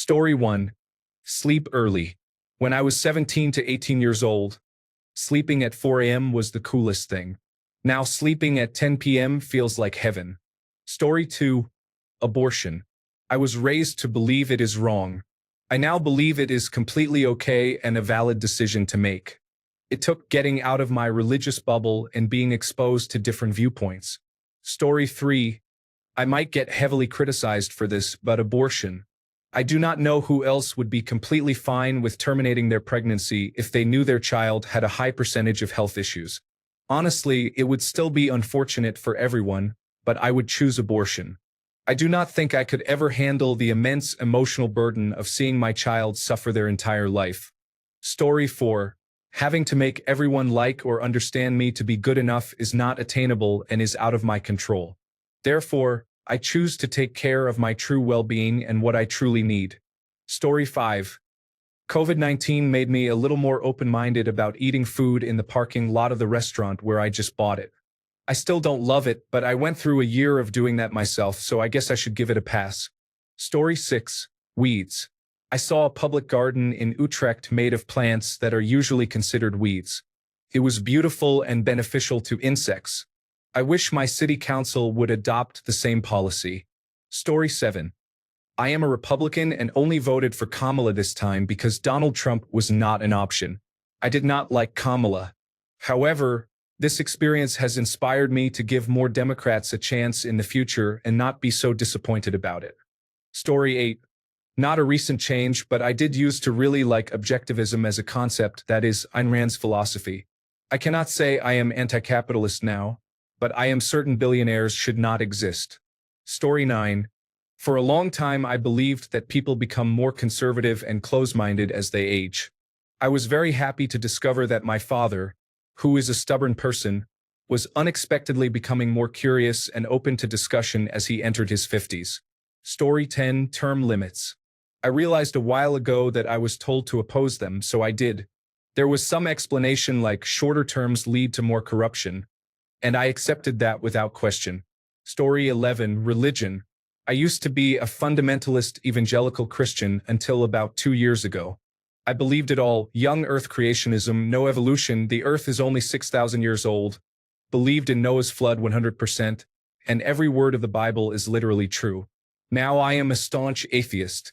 Story 1. Sleep early. When I was 17 to 18 years old, sleeping at 4 a.m. was the coolest thing. Now sleeping at 10 p.m. feels like heaven. Story 2. Abortion. I was raised to believe it is wrong. I now believe it is completely okay and a valid decision to make. It took getting out of my religious bubble and being exposed to different viewpoints. Story 3. I might get heavily criticized for this, but abortion. I do not know who else would be completely fine with terminating their pregnancy if they knew their child had a high percentage of health issues. Honestly, it would still be unfortunate for everyone, but I would choose abortion. I do not think I could ever handle the immense emotional burden of seeing my child suffer their entire life. Story 4. Having to make everyone like or understand me to be good enough is not attainable and is out of my control. Therefore, I choose to take care of my true well-being and what I truly need. Story 5. COVID-19 made me a little more open-minded about eating food in the parking lot of the restaurant where I just bought it. I still don't love it, but I went through a year of doing that myself, so I guess I should give it a pass. Story 6. Weeds. I saw a public garden in Utrecht made of plants that are usually considered weeds. It was beautiful and beneficial to insects. I wish my city council would adopt the same policy. Story 7. I am a Republican and only voted for Kamala this time because Donald Trump was not an option. I did not like Kamala. However, this experience has inspired me to give more Democrats a chance in the future and not be so disappointed about it. Story 8. Not a recent change, but I did used to really like objectivism as a concept, that is, Ayn Rand's philosophy. I cannot say I am anti-capitalist now, but I am certain billionaires should not exist. Story 9. For a long time I believed that people become more conservative and close-minded as they age. I was very happy to discover that my father, who is a stubborn person, was unexpectedly becoming more curious and open to discussion as he entered his 50s. Story 10. Term limits. I realized a while ago that I was told to oppose them, so I did. There was some explanation like shorter terms lead to more corruption, and I accepted that without question. Story 11. Religion. I used to be a fundamentalist evangelical Christian until about 2 years ago. I believed it all: young earth creationism, no evolution, the earth is only 6,000 years old, believed in Noah's flood 100%, and every word of the Bible is literally true. Now I am a staunch atheist.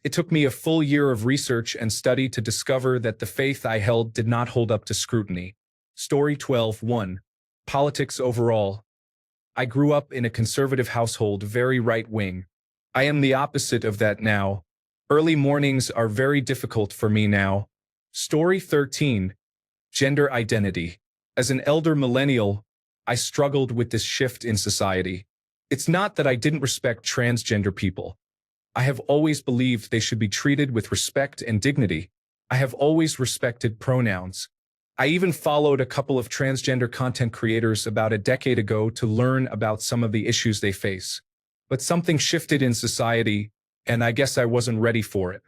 It took me a full year of research and study to discover that the faith I held did not hold up to scrutiny. Story 12. 1. Politics overall. I grew up in a conservative household, very right-wing. I am the opposite of that now. Early mornings are very difficult for me now. Story 13. Gender identity. As an elder millennial, I struggled with this shift in society. It's not that I didn't respect transgender people. I have always believed they should be treated with respect and dignity. I have always respected pronouns. I even followed a couple of transgender content creators about a decade ago to learn about some of the issues they face. But something shifted in society, and I guess I wasn't ready for it.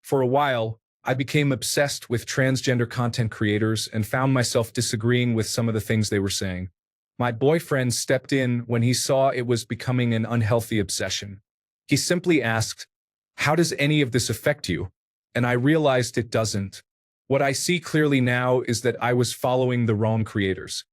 For a while, I became obsessed with transgender content creators and found myself disagreeing with some of the things they were saying. My boyfriend stepped in when he saw it was becoming an unhealthy obsession. He simply asked, "How does any of this affect you?" And I realized it doesn't. What I see clearly now is that I was following the wrong creators.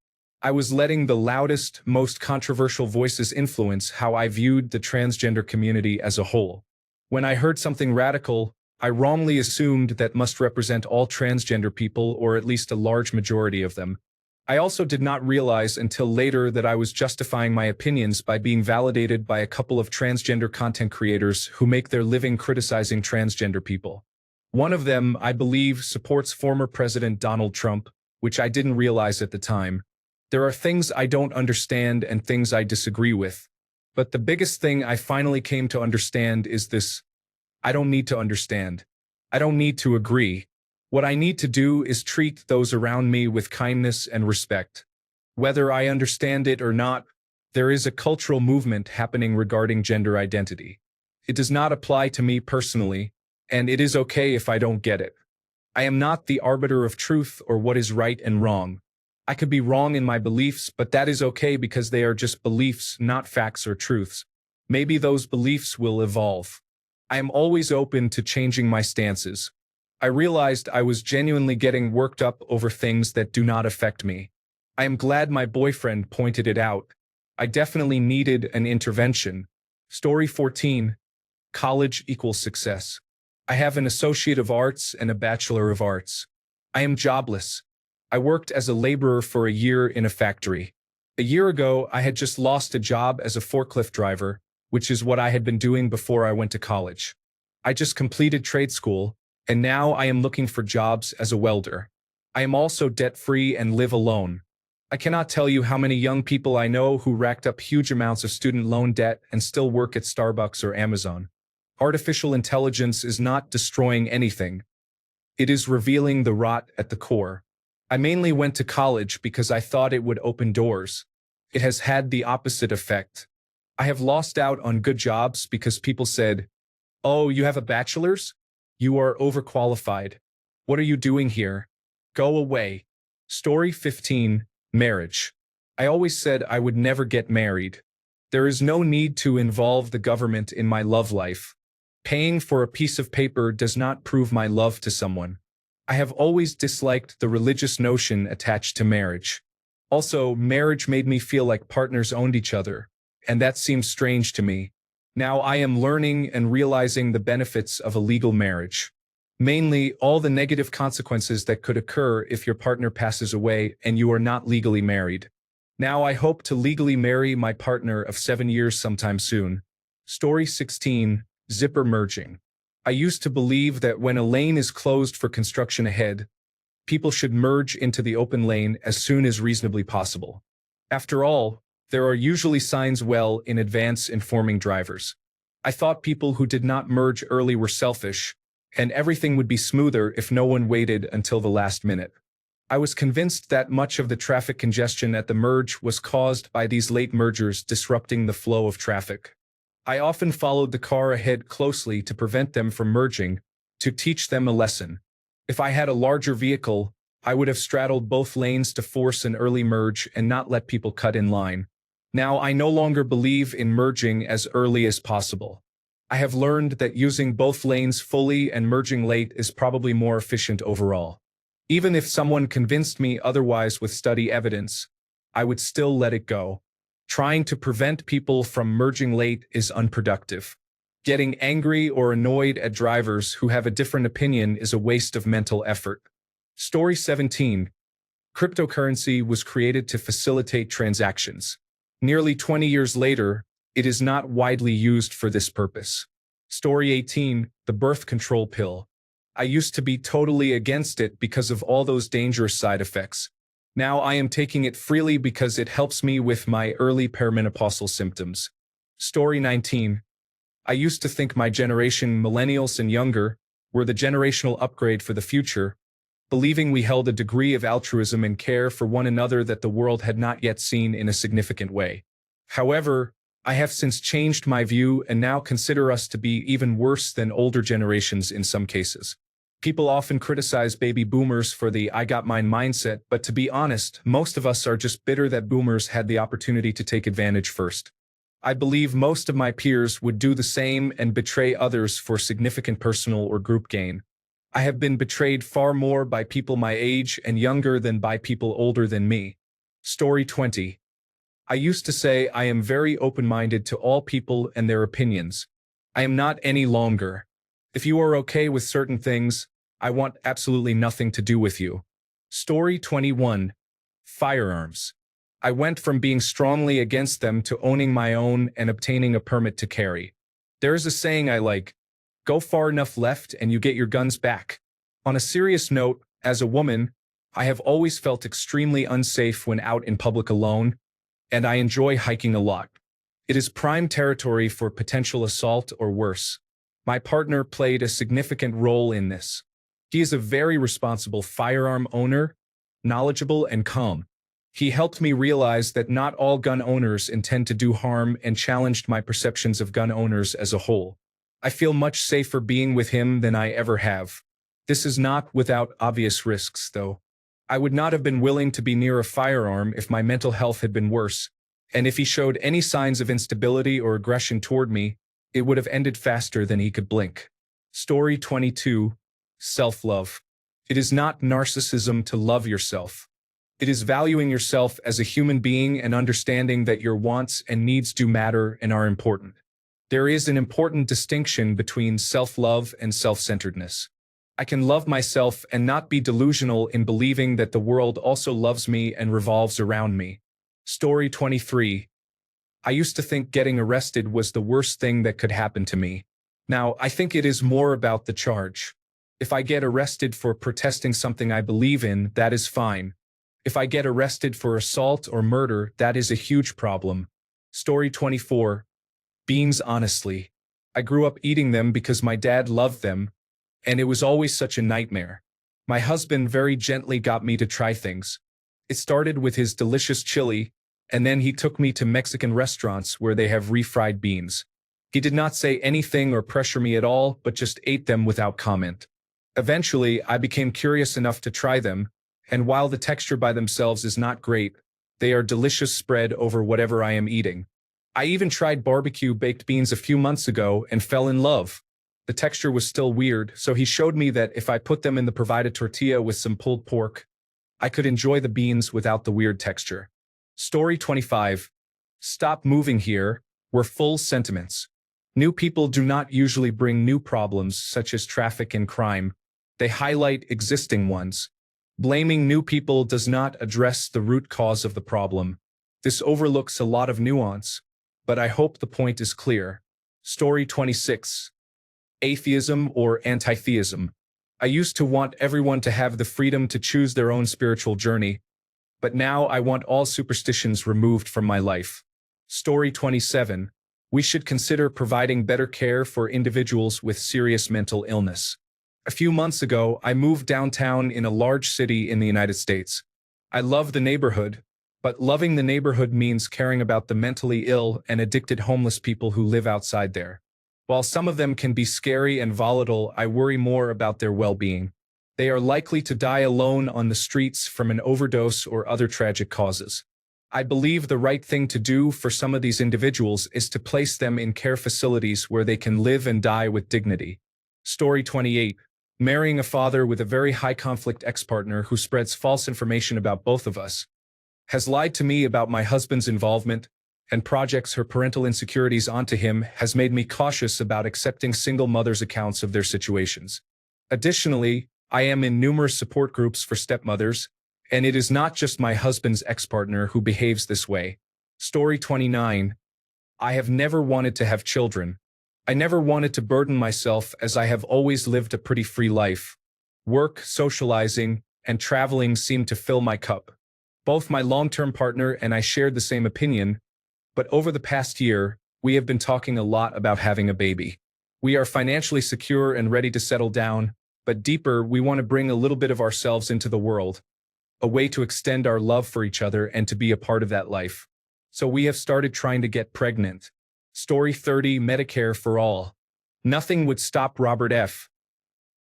I was letting the loudest, most controversial voices influence how I viewed the transgender community as a whole. When I heard something radical, I wrongly assumed that must represent all transgender people, or at least a large majority of them. I also did not realize until later that I was justifying my opinions by being validated by a couple of transgender content creators who make their living criticizing transgender people. One of them, I believe, supports former President Donald Trump, which I didn't realize at the time. There are things I don't understand and things I disagree with. But the biggest thing I finally came to understand is this: I don't need to understand. I don't need to agree. What I need to do is treat those around me with kindness and respect. Whether I understand it or not, there is a cultural movement happening regarding gender identity. It does not apply to me personally, and it is okay if I don't get it. I am not the arbiter of truth or what is right and wrong. I could be wrong in my beliefs, but that is okay because they are just beliefs, not facts or truths. Maybe those beliefs will evolve. I am always open to changing my stances. I realized I was genuinely getting worked up over things that do not affect me. I am glad my boyfriend pointed it out. I definitely needed an intervention. Story 14. College equals success. I have an Associate of Arts and a Bachelor of Arts. I am jobless. I worked as a laborer for a year in a factory. A year ago, I had just lost a job as a forklift driver, which is what I had been doing before I went to college. I just completed trade school, and now I am looking for jobs as a welder. I am also debt-free and live alone. I cannot tell you how many young people I know who racked up huge amounts of student loan debt and still work at Starbucks or Amazon. Artificial intelligence is not destroying anything. It is revealing the rot at the core. I mainly went to college because I thought it would open doors. It has had the opposite effect. I have lost out on good jobs because people said, "Oh, you have a bachelor's? You are overqualified. What are you doing here? Go away." Story 15. Marriage. I always said I would never get married. There is no need to involve the government in my love life. Paying for a piece of paper does not prove my love to someone. I have always disliked the religious notion attached to marriage. Also, marriage made me feel like partners owned each other, and that seems strange to me. Now I am learning and realizing the benefits of a legal marriage. Mainly, all the negative consequences that could occur if your partner passes away and you are not legally married. Now I hope to legally marry my partner of 7 years sometime soon. Story 16. Zipper merging. I used to believe that when a lane is closed for construction ahead, people should merge into the open lane as soon as reasonably possible. After all, there are usually signs well in advance informing drivers. I thought people who did not merge early were selfish, and everything would be smoother if no one waited until the last minute. I was convinced that much of the traffic congestion at the merge was caused by these late mergers disrupting the flow of traffic. I often followed the car ahead closely to prevent them from merging, to teach them a lesson. If I had a larger vehicle, I would have straddled both lanes to force an early merge and not let people cut in line. Now I no longer believe in merging as early as possible. I have learned that using both lanes fully and merging late is probably more efficient overall. Even if someone convinced me otherwise with study evidence, I would still let it go. Trying to prevent people from merging late is unproductive. Getting angry or annoyed at drivers who have a different opinion is a waste of mental effort. Story 17. Cryptocurrency was created to facilitate transactions. Nearly 20 years later, it is not widely used for this purpose. Story 18. The birth control pill. I used to be totally against it because of all those dangerous side effects. Now I am taking it freely because it helps me with my early perimenopausal symptoms. Story 19. I used to think my generation, millennials and younger, were the generational upgrade for the future, believing we held a degree of altruism and care for one another that the world had not yet seen in a significant way. However, I have since changed my view and now consider us to be even worse than older generations in some cases. People often criticize baby boomers for the "I got mine" mindset, but to be honest, most of us are just bitter that boomers had the opportunity to take advantage first. I believe most of my peers would do the same and betray others for significant personal or group gain. I have been betrayed far more by people my age and younger than by people older than me. Story 20. I used to say I am very open-minded to all people and their opinions. I am not any longer. If you are okay with certain things, I want absolutely nothing to do with you. Story 21. Firearms. I went from being strongly against them to owning my own and obtaining a permit to carry. There is a saying I like: go far enough left and you get your guns back. On a serious note, as a woman, I have always felt extremely unsafe when out in public alone, and I enjoy hiking a lot. It is prime territory for potential assault or worse. My partner played a significant role in this. He is a very responsible firearm owner, knowledgeable and calm. He helped me realize that not all gun owners intend to do harm and challenged my perceptions of gun owners as a whole. I feel much safer being with him than I ever have. This is not without obvious risks, though. I would not have been willing to be near a firearm if my mental health had been worse, and if he showed any signs of instability or aggression toward me, it would have ended faster than he could blink. Story 22. Self-love. It is not narcissism to love yourself. It is valuing yourself as a human being and understanding that your wants and needs do matter and are important. There is an important distinction between self-love and self-centeredness. I can love myself and not be delusional in believing that the world also loves me and revolves around me. Story 23. I used to think getting arrested was the worst thing that could happen to me. Now, I think it is more about the charge. If I get arrested for protesting something I believe in, that is fine. If I get arrested for assault or murder, that is a huge problem. Story 24. Beans. Honestly, I grew up eating them because my dad loved them, and it was always such a nightmare. My husband very gently got me to try things. It started with his delicious chili, and then he took me to Mexican restaurants where they have refried beans. He did not say anything or pressure me at all, but just ate them without comment. Eventually, I became curious enough to try them, and while the texture by themselves is not great, they are delicious spread over whatever I am eating. I even tried barbecue baked beans a few months ago and fell in love. The texture was still weird, so he showed me that if I put them in the provided tortilla with some pulled pork, I could enjoy the beans without the weird texture. Story 25. Stop moving here. We're full sentiments. New people do not usually bring new problems such as traffic and crime. They highlight existing ones. Blaming new people does not address the root cause of the problem. This overlooks a lot of nuance, but I hope the point is clear. Story 26. Atheism or anti-theism. I used to want everyone to have the freedom to choose their own spiritual journey, but now I want all superstitions removed from my life. Story 27. We should consider providing better care for individuals with serious mental illness. A few months ago, I moved downtown in a large city in the United States. I love the neighborhood, but loving the neighborhood means caring about the mentally ill and addicted homeless people who live outside there. While some of them can be scary and volatile, I worry more about their well-being. They are likely to die alone on the streets from an overdose or other tragic causes. I believe the right thing to do for some of these individuals is to place them in care facilities where they can live and die with dignity. Story 28. Marrying a father with a very high-conflict ex-partner who spreads false information about both of us, has lied to me about my husband's involvement, and projects her parental insecurities onto him, has made me cautious about accepting single mothers' accounts of their situations. Additionally, I am in numerous support groups for stepmothers, and it is not just my husband's ex-partner who behaves this way. Story 29. I have never wanted to have children. I never wanted to burden myself as I have always lived a pretty free life. Work, socializing, and traveling seemed to fill my cup. Both my long-term partner and I shared the same opinion, but over the past year, we have been talking a lot about having a baby. We are financially secure and ready to settle down, but deeper, we want to bring a little bit of ourselves into the world, a way to extend our love for each other and to be a part of that life. So we have started trying to get pregnant. Story 30. Medicare for all. Nothing would stop Robert F.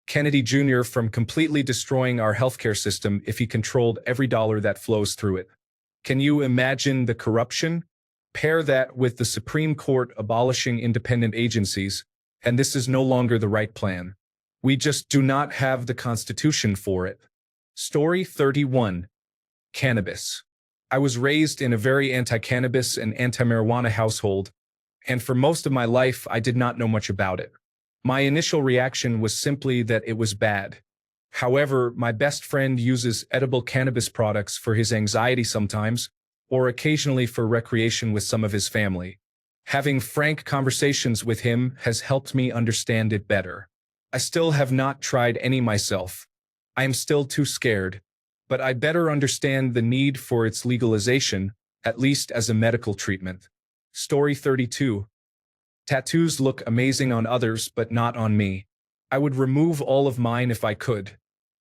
Kennedy Jr. from completely destroying our healthcare system if he controlled every dollar that flows through it. Can you imagine the corruption? Pair that with the Supreme Court abolishing independent agencies, and this is no longer the right plan. We just do not have the Constitution for it. Story 31. Cannabis. I was raised in a very anti-cannabis and anti-marijuana household, and for most of my life I did not know much about it. My initial reaction was simply that it was bad. However, my best friend uses edible cannabis products for his anxiety sometimes, or occasionally for recreation with some of his family. Having frank conversations with him has helped me understand it better. I still have not tried any myself. I am still too scared, but I better understand the need for its legalization, at least as a medical treatment. Story 32. Tattoos look amazing on others, but not on me. I would remove all of mine if I could.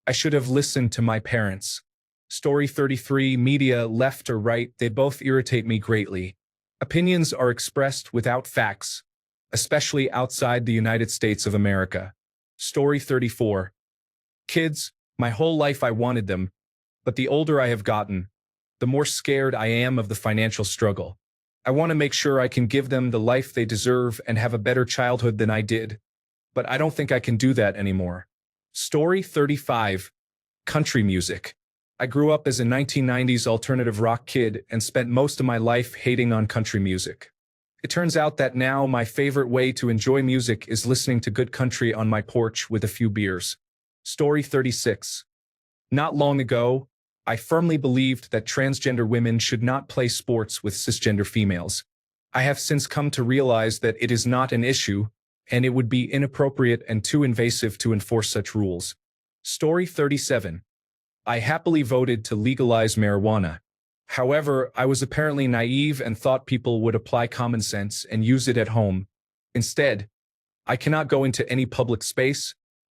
I should have listened to my parents. Story 33. Media, left or right, they both irritate me greatly. Opinions are expressed without facts, especially outside the United States of America. Story 34. Kids, my whole life I wanted them, but the older I have gotten, the more scared I am of the financial struggle. I want to make sure I can give them the life they deserve and have a better childhood than I did. But I don't think I can do that anymore. Story 35. Country music. I grew up as a 1990s alternative rock kid and spent most of my life hating on country music. It turns out that now my favorite way to enjoy music is listening to good country on my porch with a few beers. Story 36. Not long ago, I firmly believed that transgender women should not play sports with cisgender females. I have since come to realize that it is not an issue, and it would be inappropriate and too invasive to enforce such rules. Story 37. I happily voted to legalize marijuana. However, I was apparently naive and thought people would apply common sense and use it at home. Instead, I cannot go into any public space,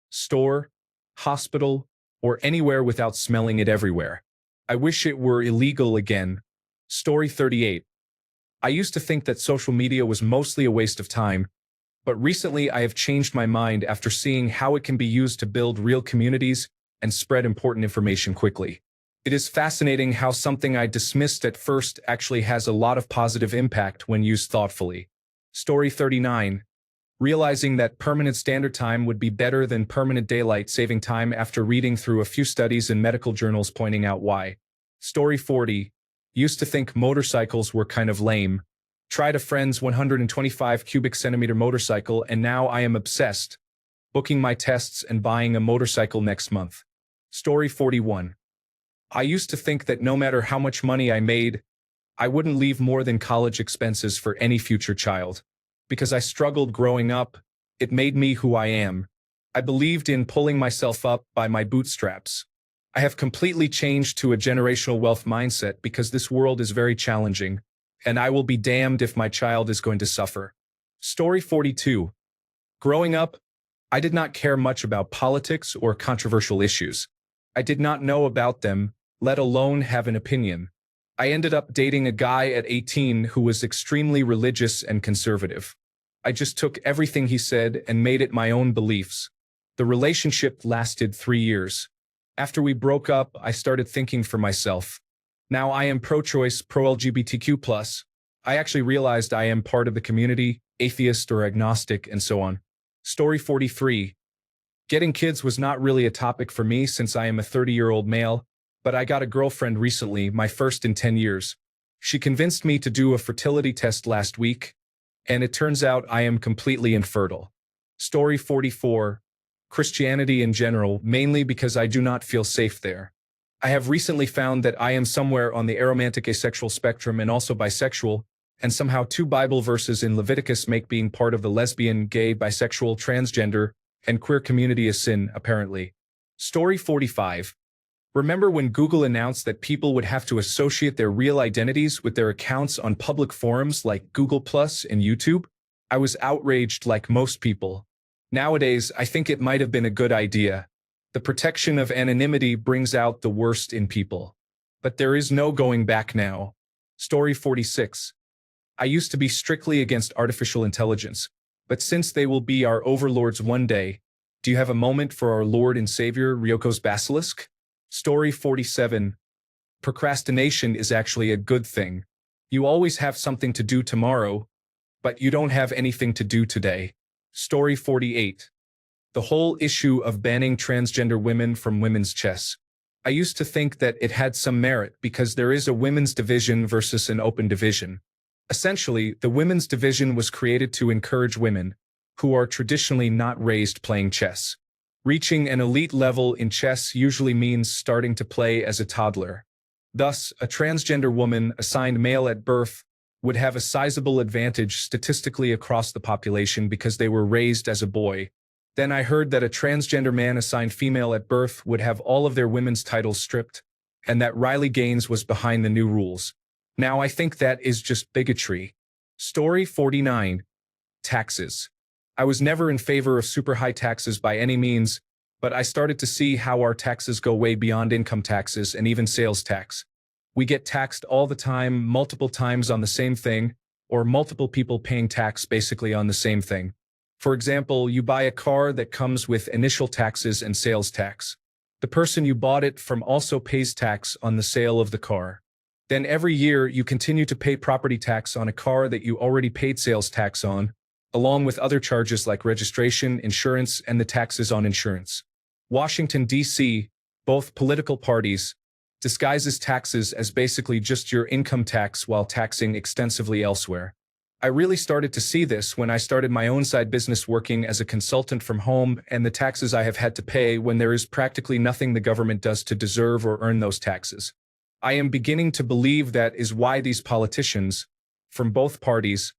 store, hospital, or anywhere without smelling it everywhere. I wish it were illegal again. Story 38. I used to think that social media was mostly a waste of time, but recently I have changed my mind after seeing how it can be used to build real communities and spread important information quickly. It is fascinating how something I dismissed at first actually has a lot of positive impact when used thoughtfully. Story 39. Realizing that permanent standard time would be better than permanent daylight saving time after reading through a few studies in medical journals pointing out why. Story 40. Used to think motorcycles were kind of lame. Tried a friend's 125 cubic centimeter motorcycle and now I am obsessed. Booking my tests and buying a motorcycle next month. Story 41. I used to think that no matter how much money I made, I wouldn't leave more than college expenses for any future child. Because I struggled growing up, it made me who I am. I believed in pulling myself up by my bootstraps. I have completely changed to a generational wealth mindset because this world is very challenging, and I will be damned if my child is going to suffer. Story 42. Growing up, I did not care much about politics or controversial issues. I did not know about them, let alone have an opinion. I ended up dating a guy at 18 who was extremely religious and conservative. I just took everything he said and made it my own beliefs. The relationship lasted 3 years. After we broke up, I started thinking for myself. Now I am pro-choice, pro-LGBTQ+. I actually realized I am part of the community, atheist or agnostic, and so on. Story 43. Getting kids was not really a topic for me since I am a 30-year-old male, but I got a girlfriend recently, my first in 10 years. She convinced me to do a fertility test last week, and it turns out I am completely infertile. Story 44. Christianity in general, mainly because I do not feel safe there. I have recently found that I am somewhere on the aromantic asexual spectrum and also bisexual, and somehow 2 Bible verses in Leviticus make being part of the lesbian, gay, bisexual, transgender, and queer community a sin, apparently. Story 45. Remember when Google announced that people would have to associate their real identities with their accounts on public forums like Google+ and YouTube? I was outraged like most people. Nowadays, I think it might have been a good idea. The protection of anonymity brings out the worst in people. But there is no going back now. Story 46. I used to be strictly against artificial intelligence, but since they will be our overlords one day, do you have a moment for our Lord and Savior, Ryoko's basilisk? Story 47. Procrastination is actually a good thing. You always have something to do tomorrow, but you don't have anything to do today. Story 48. The whole issue of banning transgender women from women's chess. I used to think that it had some merit because there is a women's division versus an open division. Essentially, the women's division was created to encourage women, who are traditionally not raised playing chess. Reaching an elite level in chess usually means starting to play as a toddler. Thus, a transgender woman assigned male at birth would have a sizable advantage statistically across the population because they were raised as a boy. Then I heard that a transgender man assigned female at birth would have all of their women's titles stripped, and that Riley Gaines was behind the new rules. Now I think that is just bigotry. Story 49. Taxes. I was never in favor of super high taxes by any means, but I started to see how our taxes go way beyond income taxes and even sales tax. We get taxed all the time, multiple times on the same thing, or multiple people paying tax basically on the same thing. For example, you buy a car that comes with initial taxes and sales tax. The person you bought it from also pays tax on the sale of the car. Then every year you continue to pay property tax on a car that you already paid sales tax on, along with other charges like registration, insurance, and the taxes on insurance. Washington, D.C., both political parties, disguises taxes as basically just your income tax while taxing extensively elsewhere. I really started to see this when I started my own side business working as a consultant from home and the taxes I have had to pay when there is practically nothing the government does to deserve or earn those taxes. I am beginning to believe that is why these politicians, from both parties,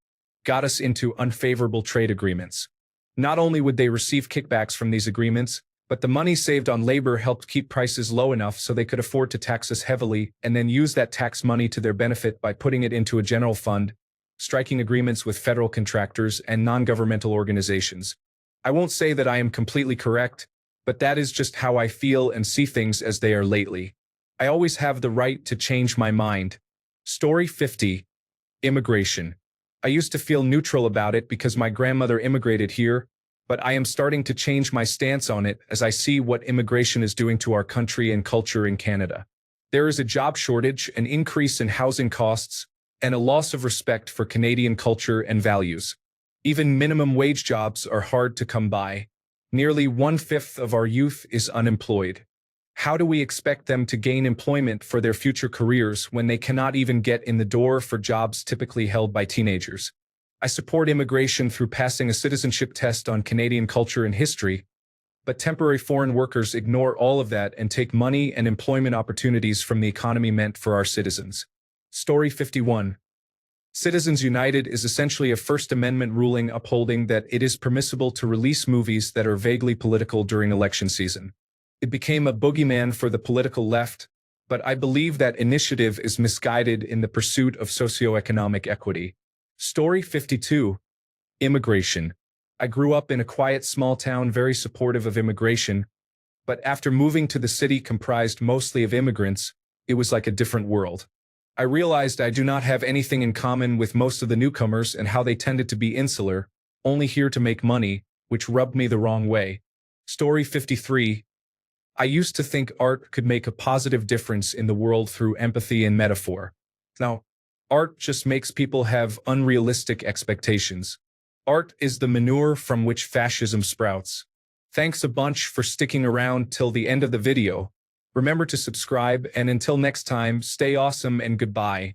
got us into unfavorable trade agreements. Not only would they receive kickbacks from these agreements, but the money saved on labor helped keep prices low enough so they could afford to tax us heavily and then use that tax money to their benefit by putting it into a general fund, striking agreements with federal contractors and non-governmental organizations. I won't say that I am completely correct, but that is just how I feel and see things as they are lately. I always have the right to change my mind. Story 50. Immigration. I used to feel neutral about it because my grandmother immigrated here, but I am starting to change my stance on it as I see what immigration is doing to our country and culture in Canada. There is a job shortage, an increase in housing costs, and a loss of respect for Canadian culture and values. Even minimum wage jobs are hard to come by. Nearly 1/5 of our youth is unemployed. How do we expect them to gain employment for their future careers when they cannot even get in the door for jobs typically held by teenagers? I support immigration through passing a citizenship test on Canadian culture and history, but temporary foreign workers ignore all of that and take money and employment opportunities from the economy meant for our citizens. Story 51. Citizens United is essentially a First Amendment ruling upholding that it is permissible to release movies that are vaguely political during election season. It became a boogeyman for the political left, but I believe that initiative is misguided in the pursuit of socioeconomic equity. Story 52. Immigration. I grew up in a quiet small town very supportive of immigration, but after moving to the city comprised mostly of immigrants, it was like a different world. I realized I do not have anything in common with most of the newcomers and how they tended to be insular, only here to make money, which rubbed me the wrong way. Story 53. I used to think art could make a positive difference in the world through empathy and metaphor. Now, art just makes people have unrealistic expectations. Art is the manure from which fascism sprouts. Thanks a bunch for sticking around till the end of the video. Remember to subscribe, and until next time, stay awesome and goodbye.